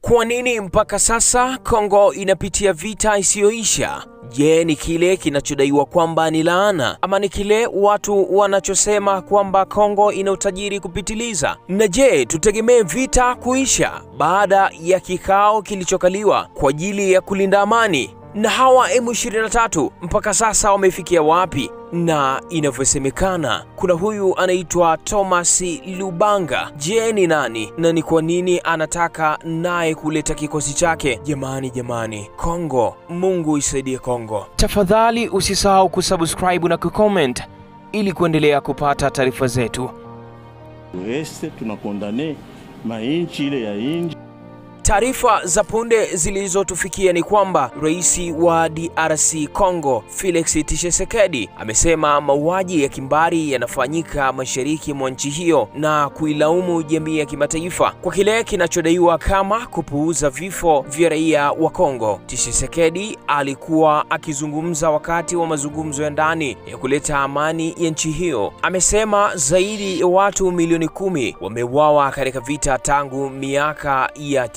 Kwa nini mpaka sasa Kongo inapitia vita isiyoisha? Je, ni kile kinachodaiwa kwamba ni laana ama ni kile watu wanachosema kwamba Kongo ina utajiri kupitiliza? Na je, tutegemee vita kuisha baada ya kikao kilichokaliwa kwa ajili ya kulinda amani? Na hawa M23 mpaka sasa wamefikia wapi? Na inavyosemekana kuna huyu anaitwa Thomas Lubanga. Je, ni nani na ni kwa nini anataka naye kuleta kikosi chake? Jamani, Kongo, Mungu isaidie Kongo. Tafadhali usisahau kusubscribe na kucomment ili kuendelea kupata taarifa zetu. Tunakondane mainchi ile ya inji. Taarifa za punde zilizotufikia ni kwamba rais wa DRC Congo Felix Tshisekedi amesema mauaji ya kimbari yanafanyika mashariki mwa nchi hiyo na kuilaumu jamii ya kimataifa kwa kile kinachodaiwa kama kupuuza vifo vya raia wa Kongo. Tshisekedi alikuwa akizungumza wakati wa mazungumzo ya ndani ya kuleta amani ya nchi hiyo. Amesema zaidi ya watu milioni 10 wameuawa katika vita tangu miaka ya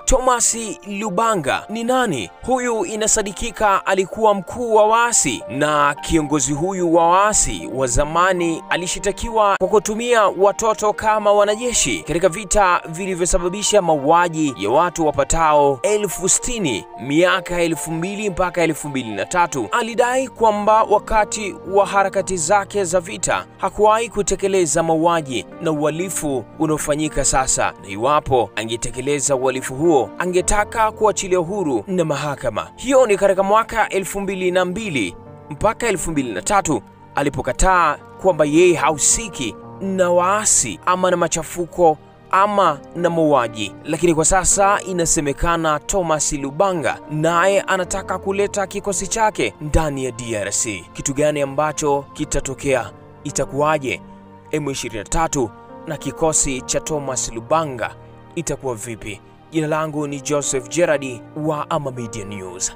Thomas Lubanga ni nani? Huyu inasadikika alikuwa mkuu wa waasi, na kiongozi huyu wa waasi wa zamani alishitakiwa kwa kutumia watoto kama wanajeshi katika vita vilivyosababisha mauaji ya watu wapatao 60,000 miaka 2000 mpaka 2003. Alidai kwamba wakati wa harakati zake za vita hakuwahi kutekeleza mauaji na uhalifu unaofanyika sasa, na iwapo angetekeleza uhalifu huo angetaka kuachilia huru na mahakama. Hiyo ni katika mwaka 2002 mpaka 2003 alipokataa kwamba yeye hausiki na waasi ama na machafuko ama na mauaji. Lakini kwa sasa inasemekana Thomas Lubanga naye anataka kuleta kikosi chake ndani ya DRC. Kitu gani ambacho kitatokea? Itakuwaje? M23 na kikosi cha Thomas Lubanga itakuwa vipi? Jina langu ni Joseph Gerardi wa Ama Media News.